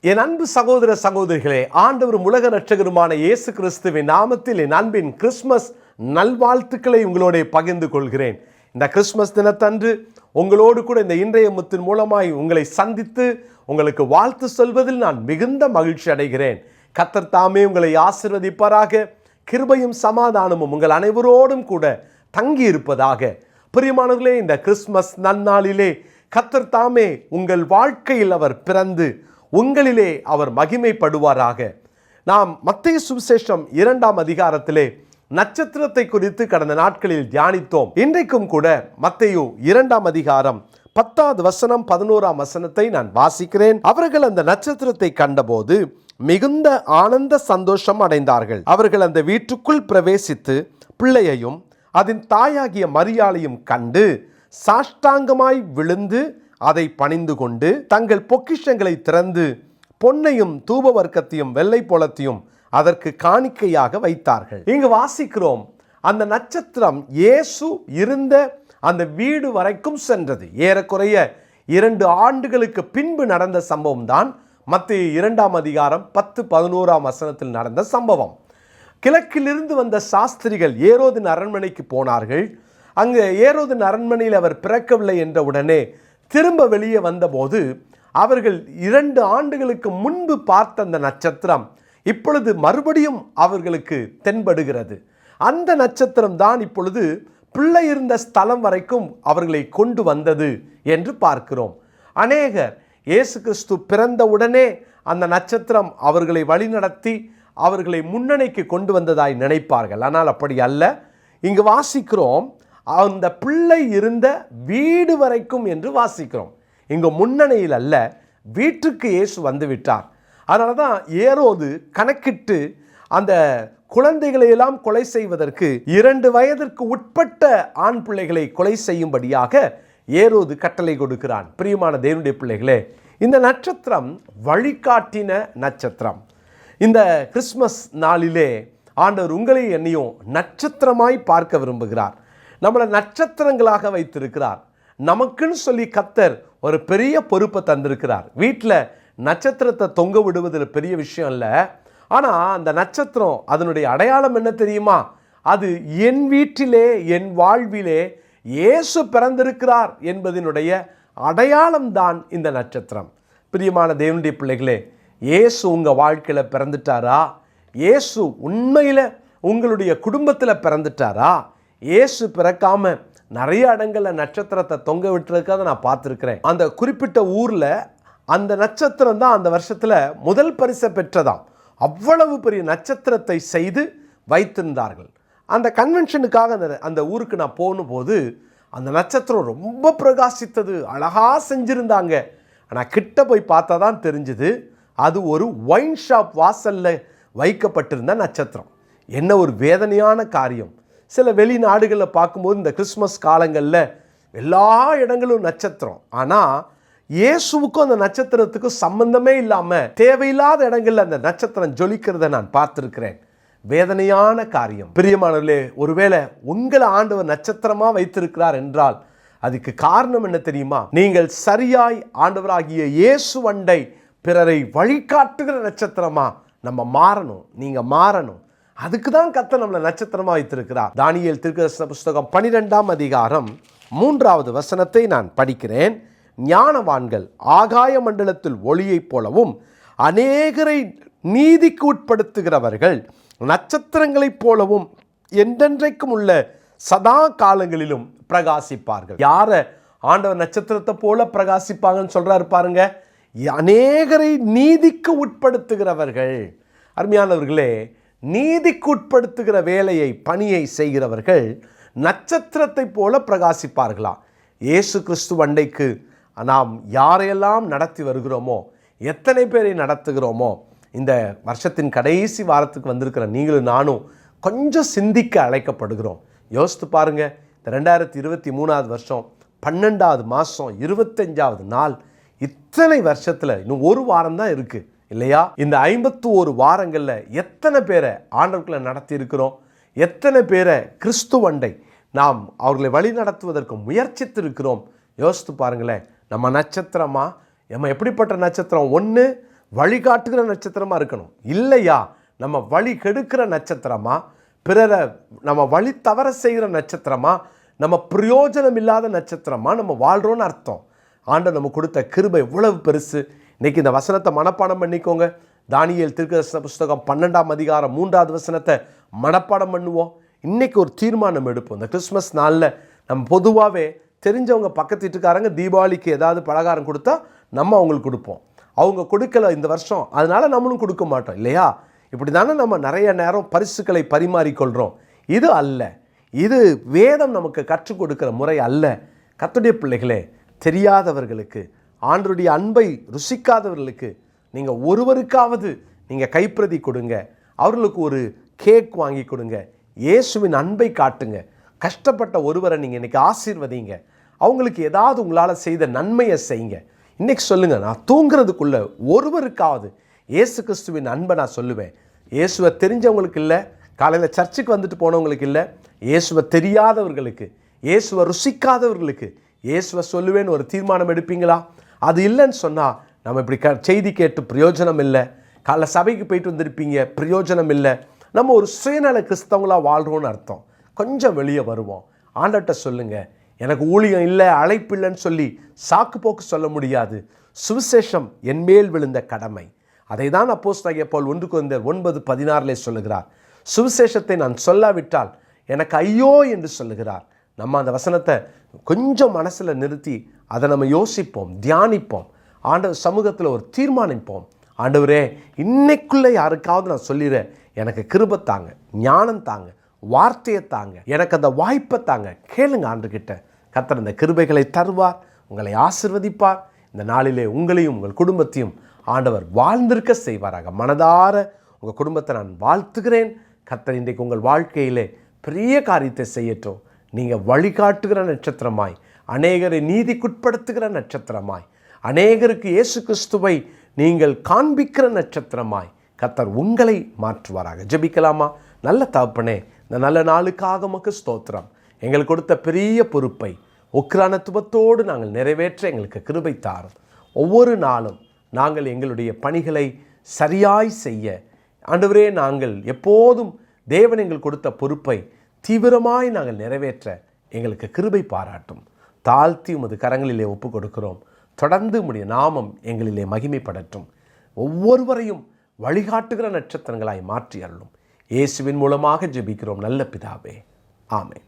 என் அன்பு சகோதர சகோதரிகளே, ஆண்டவரும் உலக இரட்சகருமான இயேசு கிறிஸ்துவின் நாமத்தில் என் அன்பின் கிறிஸ்துமஸ் நல்வாழ்த்துக்களை உங்களோட பகிர்ந்து கொள்கிறேன். இந்த கிறிஸ்துமஸ் தினத்தன்று உங்களோடு கூட இந்த இன்றைய முத்தின் மூலமாய் உங்களை சந்தித்து உங்களுக்கு வாழ்த்து சொல்வதில் நான் மிகுந்த மகிழ்ச்சி அடைகிறேன். கர்த்தர் தாமே உங்களை ஆசீர்வதிப்பாராக. கிருபையும் சமாதானமும் உங்கள் அனைவரோடும் கூட தங்கி இருப்பதாக. பிரியமானவர்களே, இந்த கிறிஸ்துமஸ் நன்னாளிலே கர்த்தர் தாமே உங்கள் வாழ்க்கையில் அவர் பிறந்து உங்களிலே அவர் மகிமைப்படுவாராக. நாம் மத்தேயு சுவிசேஷம் 2ஆம் அதிகாரத்திலே நட்சத்திரத்தை குறித்து கடந்த நாட்களில் தியானித்தோம். இன்றைக்கும் கூட மத்தேயு 2ஆம் அதிகாரம் 10வது வசனம் 11ஆம் வசனத்தை நான் வாசிக்கிறேன். அவர்கள் அந்த நட்சத்திரத்தை கண்டபோது மிகுந்த ஆனந்த சந்தோஷம் அடைந்தார்கள். அவர்கள் அந்த வீட்டுக்குள் பிரவேசித்து பிள்ளையையும் அதன் தாயாகிய மரியாளையும் கண்டு சாஷ்டாங்கமாய் விழுந்து அதை பணிந்து கொண்டு தங்கள் பொக்கிஷங்களை திறந்து பொன்னையும் தூப வர்க்கத்தையும் வெள்ளை போலத்தையும் அதற்கு காணிக்கையாக வைத்தார்கள். இங்கு வாசிக்கிறோம், அந்த நட்சத்திரம் இயேசு இருந்த அந்த வீடு வரைக்கும் சென்றது. ஏறக்குறைய 2 ஆண்டுகளுக்கு பின்பு நடந்த சம்பவம் தான் மத்தேயு 2ஆம் அதிகாரம் 10-11ஆம் வசனத்தில் நடந்த சம்பவம். கிழக்கிலிருந்து வந்த சாஸ்திரிகள் ஏரோதின் அரண்மனைக்கு போனார்கள். அங்கு ஏரோதின் அரண்மனையில் அவர் பிறக்கவில்லை என்ற உடனே திரும்ப வெளியே வந்தபோது அவர்கள் 2 ஆண்டுகளுக்கு முன்பு பார்த்த அந்த நட்சத்திரம் இப்பொழுது மறுபடியும் அவர்களுக்கு தென்படுகிறது. அந்த நட்சத்திரம் தான் இப்பொழுது பிள்ளை இருந்த ஸ்தலம் வரைக்கும் அவர்களை கொண்டு வந்தது என்று பார்க்கிறோம். அநேகர் இயேசு கிறிஸ்து பிறந்த உடனே அந்த நட்சத்திரம் அவர்களை வழிநடத்தி அவர்களை முன்னணிக்கு கொண்டு வந்ததாய் நினைப்பார்கள். ஆனால் அப்படி அல்ல. இங்கு வாசிக்கிறோம், அந்த பிள்ளை இருந்த வீடு வரைக்கும் என்று வாசிக்கிறோம். இங்கு முன்னணியில் அல்ல, வீட்டுக்கு இயேசு வந்து விட்டார். அதனால தான் ஏரோது கணக்கிட்டு அந்த குழந்தைகளை எல்லாம் கொலை செய்வதற்கு 2 வயதிற்கு உட்பட்ட ஆண் பிள்ளைகளை கொலை செய்யும்படியாக ஏரோது கட்டளை கொடுக்கிறான். பிரியமான தேவனுடைய பிள்ளைகளே, இந்த நட்சத்திரம் வழிகாட்டின நட்சத்திரம். இந்த கிறிஸ்துமஸ் நாளிலே ஆண்டவர் உங்களை என்னையும் நட்சத்திரமாய் பார்க்க விரும்புகிறார். நம்மளை நட்சத்திரங்களாக வைத்திருக்கிறார். நமக்குன்னு சொல்லி கர்த்தர் ஒரு பெரிய பொறுப்பை தந்திருக்கிறார். வீட்டில் நட்சத்திரத்தை தொங்க விடுவதில் பெரிய விஷயம் இல்லை. ஆனால் அந்த நட்சத்திரம் அதனுடைய அடையாளம் என்ன தெரியுமா? அது என் வீட்டிலே என் வாழ்விலே இயேசு பிறந்திருக்கிறார் என்பதனுடைய அடையாளம்தான் இந்த நட்சத்திரம். பிரியமான தேவனுடைய பிள்ளைகளே, இயேசு உங்கள் வாழ்க்கையில் பிறந்துட்டாரா? இயேசு உண்மையில் உங்களுடைய குடும்பத்தில் பிறந்துட்டாரா? இயேசு பிறக்காம நிறைய இடங்களில் நட்சத்திரத்தை தொங்க விட்டுருக்கிறத நான் பார்த்துருக்கிறேன். அந்த குறிப்பிட்ட ஊரில் அந்த நட்சத்திரம் தான் அந்த வருஷத்தில் முதல் பரிசை பெற்றதாம். அவ்வளவு பெரிய நட்சத்திரத்தை செய்து வைத்திருந்தார்கள். அந்த கன்வென்ஷனுக்காக அந்த ஊருக்கு நான் போகும்போது அந்த நட்சத்திரம் ரொம்ப பிரகாசித்தது, அழகாக செஞ்சுருந்தாங்க. ஆனால் கிட்ட போய் பார்த்தா தான் தெரிஞ்சுது அது ஒரு ஒயின் ஷாப் வாசலில் வைக்கப்பட்டிருந்த நட்சத்திரம். என்ன ஒரு வேதனையான காரியம். சில வெளிநாடுகளில் பார்க்கும்போது இந்த கிறிஸ்மஸ் காலங்களில் எல்லா இடங்களும் நட்சத்திரம். ஆனால் இயேசுவுக்கும் அந்த நட்சத்திரத்துக்கும் சம்பந்தமே இல்லாமல் தேவையில்லாத இடங்களில் அந்த நட்சத்திரம் ஜொலிக்கிறத நான் பார்த்துருக்கிறேன். வேதனையான காரியம். பிரியமானவர்களே, ஒருவேளை உங்களை ஆண்டவர் நட்சத்திரமாக வைத்திருக்கிறார் என்றால் அதுக்கு காரணம் என்ன தெரியுமா? நீங்கள் சரியாய் ஆண்டவராகிய இயேசு அண்டை பிறரை வழிகாட்டுகிற நட்சத்திரமா நம்ம மாறணும். நீங்கள் மாறணும். அதுக்கு தான் கர்த்தர் நம்மளை நட்சத்திரமாக வைத்திருக்கிறார். தானியேல் தீர்க்கதரிசன புஸ்தகம் 12ஆம் அதிகாரம் 3வது வசனத்தை நான் படிக்கிறேன். ஞானவான்கள் ஆகாய மண்டலத்தில் ஒளியைப் போலவும் அநேகரை நீதிக்கு உட்படுத்துகிறவர்கள் நட்சத்திரங்களைப் போலவும் என்றென்றைக்கும் உள்ள சதா காலங்களிலும் பிரகாசிப்பார்கள். யாரை ஆண்டவர் நட்சத்திரத்தை போல பிரகாசிப்பாங்கன்னு சொல்றாரு பாருங்க. அநேகரை நீதிக்கு உட்படுத்துகிறவர்கள். அருமையானவர்களே, நீதிக்கு உட்படுத்துகிற வேலையை பணியை செய்கிறவர்கள் நட்சத்திரத்தை போல பிரகாசிப்பார்களா? இயேசு கிறிஸ்து அண்டைக்கு நாம் யாரையெல்லாம் நடத்தி வருகிறோமோ, எத்தனை பேரை நடத்துகிறோமோ, இந்த வருஷத்தின் கடைசி வாரத்துக்கு வந்திருக்கிற நீங்களும் நானும் கொஞ்சம் சிந்திக்க அழைக்கப்படுகிறோம். யோசித்து பாருங்க, இந்த 2023ஆவது வருஷம் 12ஆவது மாதம் 25ஆவது நாள். இத்தனை வருஷத்தில் இன்னும் ஒரு வாரம் தான் இருக்குது இல்லையா? இந்த 51 வாரங்களில் எத்தனை பேரை ஆண்டவர்களை நடத்தி இருக்கிறோம்? எத்தனை பேரை கிறிஸ்துவண்டை நாம் அவர்களை வழி நடத்துவதற்கு முயற்சித்து இருக்கிறோம்? யோசித்து பாருங்களேன். நம்ம நட்சத்திரமா? நம்ம எப்படிப்பட்ட நட்சத்திரம்? ஒன்று வழிகாட்டுகிற நட்சத்திரமாக இருக்கணும். இல்லையா நம்ம வழி கெடுக்கிற நட்சத்திரமா, பிறரை நம்ம வழி தவற செய்கிற நட்சத்திரமா, நம்ம பிரயோஜனம் இல்லாத நட்சத்திரமா நம்ம வாழ்கிறோன்னு அர்த்தம். ஆண்டவர் நம்ம கொடுத்த கிருபை எவ்வளவு பெருசு. இன்றைக்கி இந்த வசனத்தை மனப்பாடம் பண்ணிக்கோங்க. தானியேல் தீர்க்கதரிசன புஸ்தகம் 12ஆம் அதிகாரம் 3வது வசனத்தை மனப்பாடம் பண்ணுவோம். இன்றைக்கி ஒரு தீர்மானம் எடுப்போம். இந்த கிறிஸ்மஸ் நாளில் நம்ம பொதுவாகவே தெரிஞ்சவங்க பக்கத்து வீட்டுக்காரங்க தீபாவளிக்கு ஏதாவது பலகாரம் கொடுத்தா நம்ம அவங்களுக்கு கொடுப்போம். அவங்க கொடுக்கல இந்த வருஷம், அதனால் நம்மளும் கொடுக்க மாட்டோம் இல்லையா? இப்படி தானே நம்ம நிறைய நேரம் பரிசுகளை பரிமாறிக்கொள்கிறோம். இது அல்ல, இது வேதம் நமக்கு கற்றுக் கொடுக்கிற முறை அல்ல. கர்த்தருடைய பிள்ளைகளே, தெரியாதவர்களுக்கு, ஆண்டவருடைய அன்பை ருசிக்காதவர்களுக்கு நீங்கள் ஒருவருக்காவது நீங்கள் கைப்பிரதி கொடுங்க. அவர்களுக்கு ஒரு கேக் வாங்கி கொடுங்க. இயேசுவின் அன்பை காட்டுங்க. கஷ்டப்பட்ட ஒருவரை நீங்கள் இன்றைக்கி ஆசீர்வதிங்க. அவங்களுக்கு ஏதாவது உங்களால் செய்த நன்மையை செய்யுங்க. இன்றைக்கி சொல்லுங்கள், நான் தூங்குறதுக்குள்ளே ஒருவருக்காவது இயேசு கிறிஸ்துவின் அன்பை நான் சொல்லுவேன். இயேசுவை தெரிஞ்சவங்களுக்கு இல்லை, காலையில் சர்ச்சுக்கு வந்துட்டு போனவங்களுக்கு இல்லை, இயேசுவை தெரியாதவர்களுக்கு, இயேசுவை ருசிக்காதவர்களுக்கு இயேசுவை சொல்லுவேன்னு ஒரு தீர்மானம் எடுப்பீங்களா? அது இல்லைன்னு சொன்னால் நம்ம இப்படி செய்தி கேட்டு பிரயோஜனம் இல்லை. காலைல சபைக்கு போயிட்டு வந்திருப்பீங்க, பிரயோஜனம் இல்லை. நம்ம ஒரு சுயநல கிறிஸ்தவங்களாக வாழ்கிறோன்னு அர்த்தம். கொஞ்சம் வெளியே வருவோம். ஆண்டவர்கிட்ட சொல்லுங்கள், எனக்கு ஊழியம் இல்லை, அழைப்பு இல்லைன்னு சொல்லி சாக்கு போக்கு சொல்ல முடியாது. சுவிசேஷம் என்மேல் விழுந்த கடமை. அதை தான் அப்போஸ்தலனாகிய பவுல் 1 கொரிந்தியர் 9:16 சொல்லுகிறார். சுவிசேஷத்தை நான் சொல்லாவிட்டால் எனக்கு ஐயோ என்று சொல்லுகிறார். நம்ம அந்த வசனத்தை கொஞ்சம் மனசில் நிறுத்தி அதை நம்ம யோசிப்போம், தியானிப்போம். ஆண்டவர் சமூகத்தில் ஒரு தீர்மானிப்போம். ஆண்டவரே, இன்னைக்குள்ளே யாருக்காவது நான் சொல்லிடுறேன், எனக்கு கிருபை தாங்க, ஞானம் தாங்க, வார்த்தையை தாங்க, எனக்கு அந்த வாய்ப்பை தாங்க. கேளுங்க ஆண்டவர்கிட்ட. கர்த்தர் இந்த கிருபைகளை தருவார், உங்களை ஆசீர்வதிப்பார். இந்த நாளிலே உங்களையும் உங்கள் குடும்பத்தையும் ஆண்டவர் வாழ்ந்திருக்க செய்வாராக. மனதார உங்கள் குடும்பத்தை நான் வாழ்த்துகிறேன். கர்த்தர் இன்றைக்கு உங்கள் வாழ்க்கையிலே பெரிய காரியத்தை செய்யட்டும். நீங்கள் வழிகாட்டுகிற நட்சத்திரமாய், அநேகரை நீதிக்குட்படுத்துகிற நட்சத்திரமாய், அநேகருக்கு இயேசு கிறிஸ்துவை நீங்கள் காண்பிக்கிற நட்சத்திரமாய் கர்த்தர் உங்களை மாற்றுவாராக. ஜெபிக்கலாமா? நல்ல தகப்பனே, இந்த நல்ல நாளுக்காக உமக்கு ஸ்தோத்திரம். எங்களுக்கு கொடுத்த பெரிய பொறுப்பை உக்கிரானத்துவத்தோடு நாங்கள் நிறைவேற்ற எங்களுக்கு கிருபை தாரும். ஒவ்வொரு நாளும் நாங்கள் எங்களுடைய பணிகளை சரியாய் செய்ய ஆண்டவரே, நாங்கள் எப்போதும் தேவன் எங்கள் கொடுத்த பொறுப்பை தீவிரமாய் நாங்கள் நிறைவேற்ற எங்களுக்கு கிருபை பாராட்டும். தாழ்த்தி உமது கரங்களிலே ஒப்பு கொடுக்கிறோம். தொடர்ந்து உம்முடைய நாமம் எங்களிலே மகிமைப்படட்டும். ஒவ்வொருவரையும் வழிகாட்டுகிற நட்சத்திரங்களாய் மாற்றி அருளும். இயேசுவின் மூலமாக ஜெபிக்கிறோம் நல்ல பிதாவே, ஆமென்.